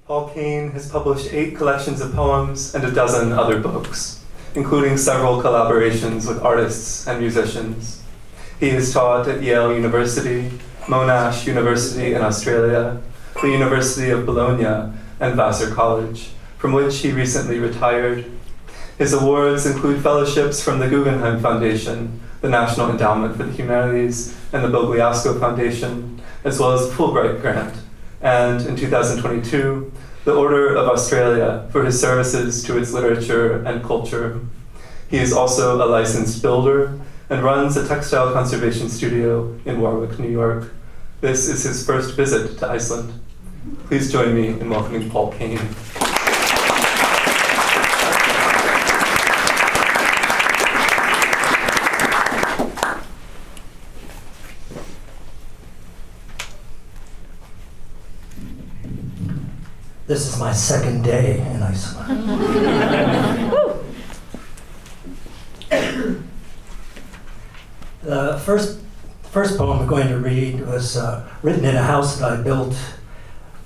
Paul Kane has published 8 collections of poems and a dozen other books, including several collaborations with artists and musicians. He has taught at Yale University, Monash University in Australia, the University of Bologna, and Vassar College, from which he recently retired. His awards include fellowships from the Guggenheim Foundation, the National Endowment for the Humanities, and the Bogliasco Foundation, as well as the Fulbright Grant, and in 2022, the Order of Australia for his services to its literature and culture. He is also a licensed builder and runs a textile conservation studio in Warwick, New York. This is his first visit to Iceland. Please join me in welcoming Paul Kane. This is my second day in Iceland. The first poem I'm going to read was written in a house that I built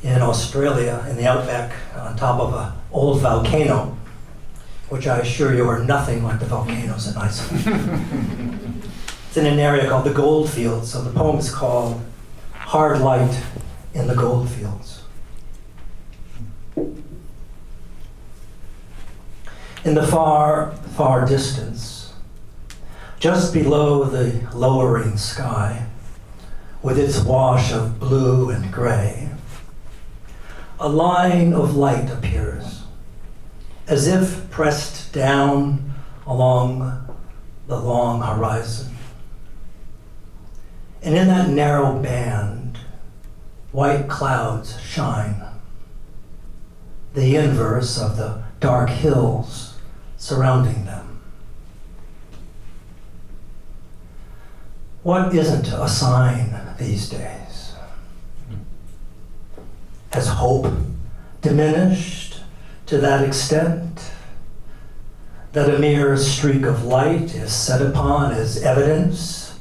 in Australia in the outback on top of an old volcano, which I assure you are nothing like the volcanoes in Iceland. It's in an area called the Goldfields, so the poem is called Hard Light in the Goldfields. In the far, far distance, just below the lowering sky, with its wash of blue and gray, a line of light appears, as if pressed down along the long horizon. And in that narrow band, white clouds shine, the inverse of the dark hills surrounding them. What isn't a sign these days? Has hope diminished to that extent that a mere streak of light is set upon as evidence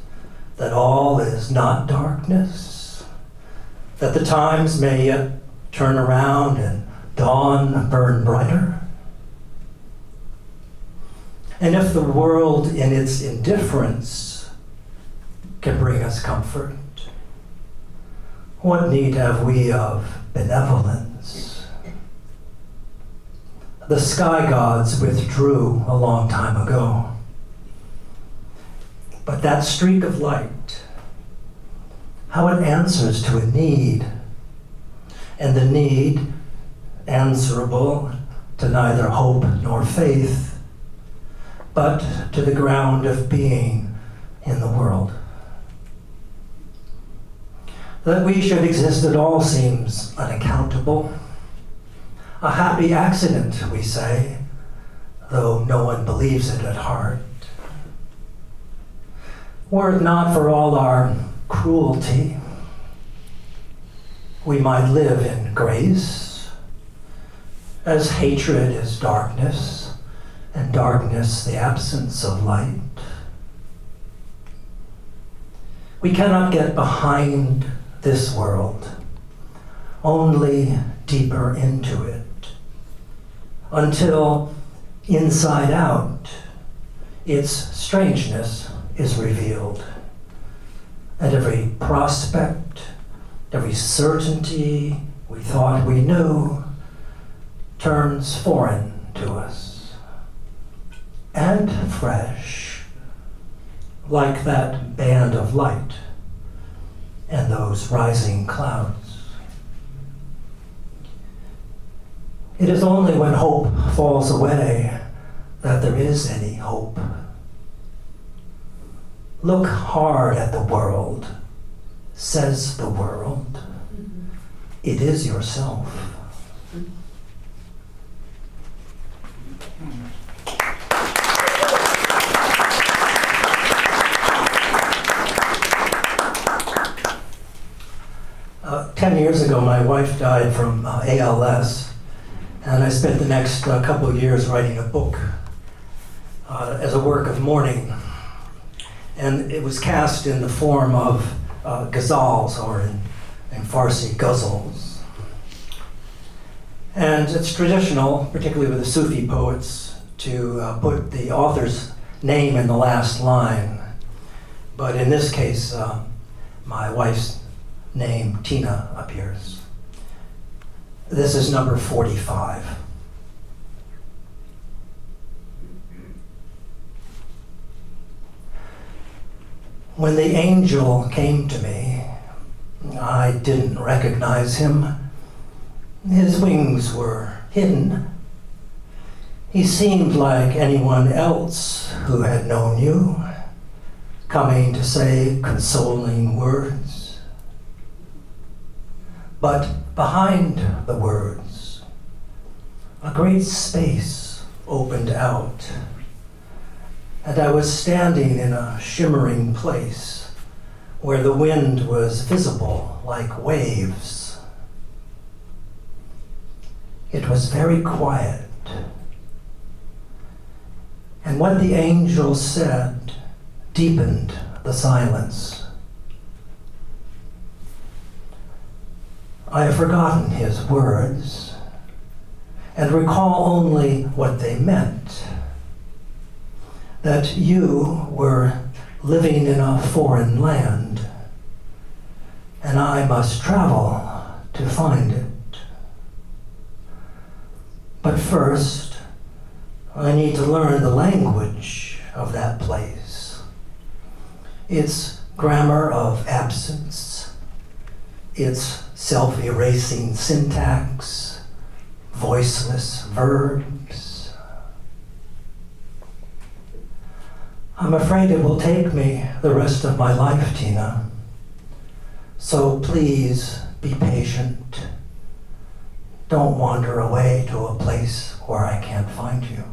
that all is not darkness, that the times may yet turn around and dawn burn brighter? And if the world in its indifference can bring us comfort, what need have we of benevolence? The sky gods withdrew a long time ago, but that streak of light, how it answers to a need, and the need answerable to neither hope nor faith, but to the ground of being in the world. That we should exist at all seems unaccountable. A happy accident, we say, though no one believes it at heart. Were it not for all our cruelty, we might live in grace, as hatred is darkness, and darkness the absence of light. We cannot get behind this world, only deeper into it, until inside out its strangeness is revealed, and every prospect, every certainty we thought we knew turns foreign to us. And fresh, like that band of light and those rising clouds. It is only when hope falls away that there is any hope. Look hard at the world, says the world. It is yourself. 10 years ago, my wife died from ALS, and I spent the next couple of years writing a book as a work of mourning. And it was cast in the form of ghazals, or in Farsi, ghazals. And it's traditional, particularly with the Sufi poets, to put the author's name in the last line. But in this case, my wife's name, Tina, appears. This is number 45. When the angel came to me, I didn't recognize him. His wings were hidden. He seemed like anyone else who had known you, coming to say consoling words. But behind the words, a great space opened out, and I was standing in a shimmering place where the wind was visible like waves. It was very quiet, and what the angel said deepened the silence. I have forgotten his words and recall only what they meant. That you were living in a foreign land, and I must travel to find it. But first, I need to learn the language of that place. Its grammar of absence, its self-erasing syntax, voiceless verbs. I'm afraid it will take me the rest of my life, Tina. So please be patient. Don't wander away to a place where I can't find you.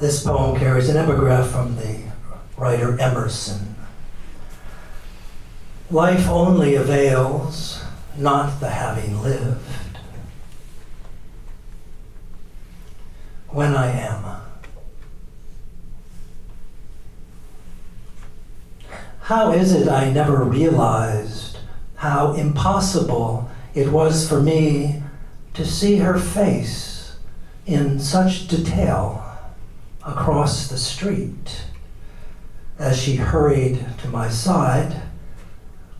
This poem carries an epigraph from the writer Emerson. Life only avails, not the having lived. When I am. How is it I never realized how impossible it was for me to see her face in such detail across the street as she hurried to my side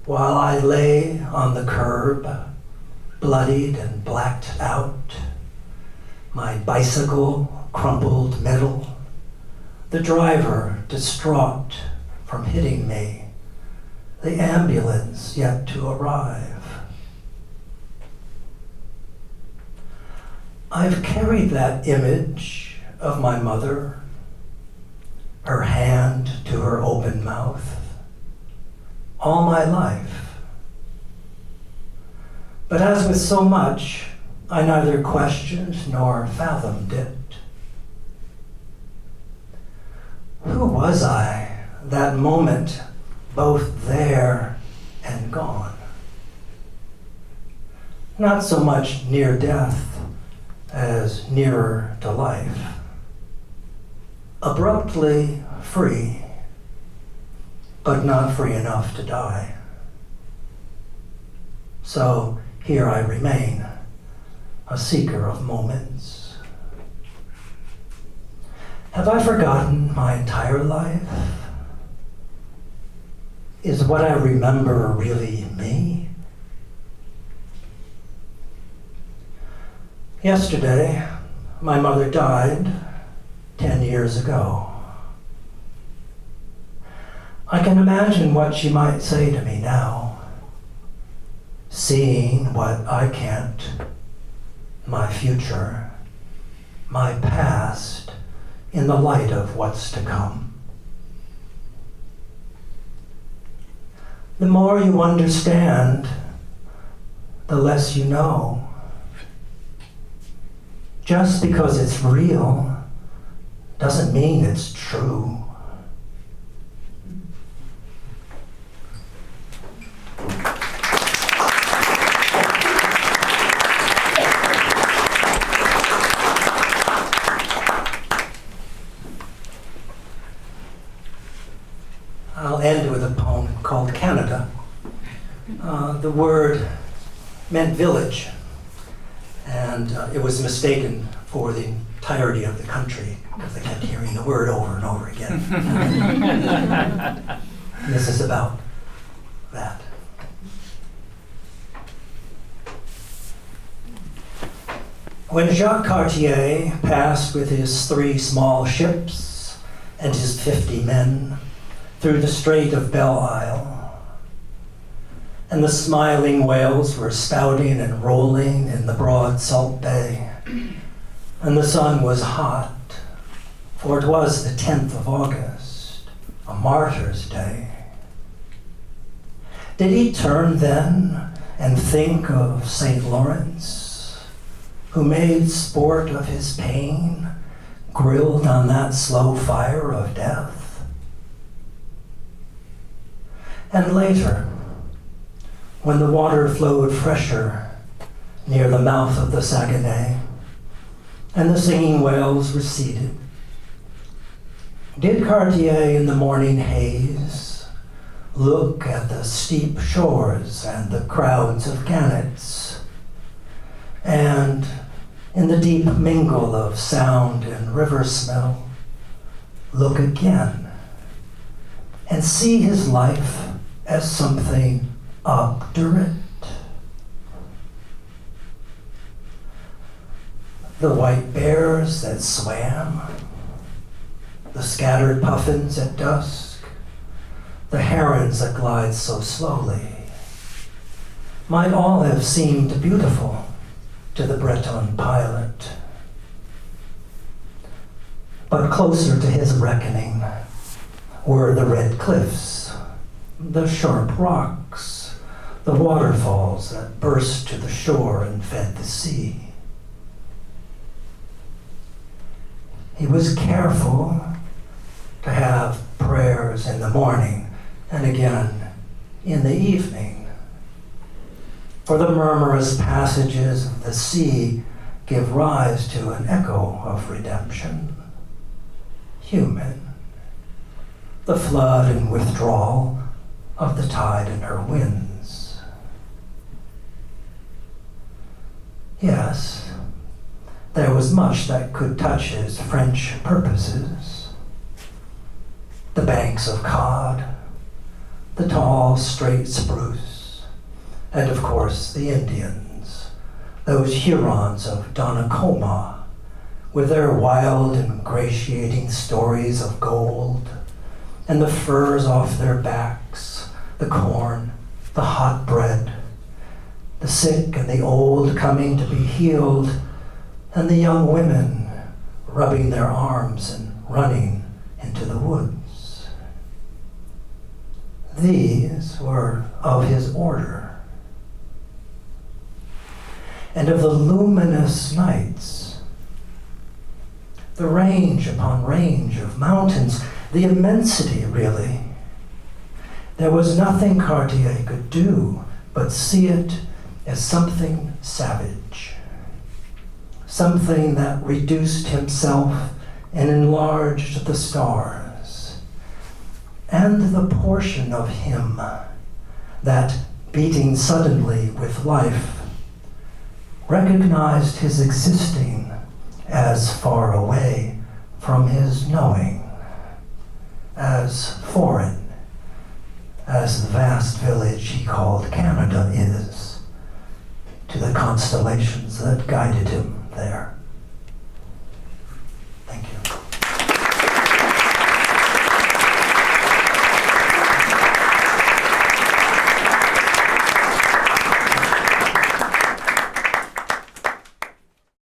while I lay on the curb, bloodied and blacked out, my bicycle crumpled metal, the driver distraught from hitting me, the ambulance yet to arrive. I've carried that image of my mother, her hand to her open mouth, all my life. But as with so much, I neither questioned nor fathomed it. Who was I that moment, both there and gone? Not so much near death as nearer to life. Abruptly free, but not free enough to die. So here I remain, a seeker of moments. Have I forgotten my entire life? Is what I remember really me? Yesterday, my mother died 10 years ago. I can imagine what she might say to me now, seeing what I can't, my future, my past, in the light of what's to come. The more you understand, the less you know. Just because it's real doesn't mean it's true. I'll end with a poem called Canada. The word meant village, and it was mistaken for the entirety of the country because I kept hearing the word over and over again. And this is about that. When Jacques Cartier passed with his 3 small ships and his 50 men through the Strait of Belle Isle, and the smiling whales were spouting and rolling in the broad salt bay, and the sun was hot, for it was the 10th of August, a martyr's day. Did he turn then and think of St. Lawrence, who made sport of his pain, grilled on that slow fire of death? And later, when the water flowed fresher near the mouth of the Saguenay, and the singing whales receded, did Cartier in the morning haze look at the steep shores and the crowds of gannets, and in the deep mingle of sound and river smell, look again and see his life as something obdurate? The white bears that swam, the scattered puffins at dusk, the herons that glide so slowly, might all have seemed beautiful to the Breton pilot. But closer to his reckoning were the red cliffs, the sharp rocks, the waterfalls that burst to the shore and fed the sea. He was careful to have prayers in the morning and again in the evening, for the murmurous passages of the sea give rise to an echo of redemption, human, the flood and withdrawal of the tide and her winds. Yes, there was much that could touch his French purposes. The banks of cod, the tall, straight spruce, and of course the Indians, those Hurons of Donnacoma, with their wild, ingratiating stories of gold, and the furs off their backs, the corn, the hot bread, the sick and the old coming to be healed, and the young women rubbing their arms and running into the woods. These were of his order. And of the luminous nights, the range upon range of mountains, the immensity, really. There was nothing Cartier could do but see it as something savage, something that reduced himself and enlarged the stars, and the portion of him that, beating suddenly with life, recognized his existing as far away from his knowing, as foreign as the vast village he called Canada is to the constellations that guided him there.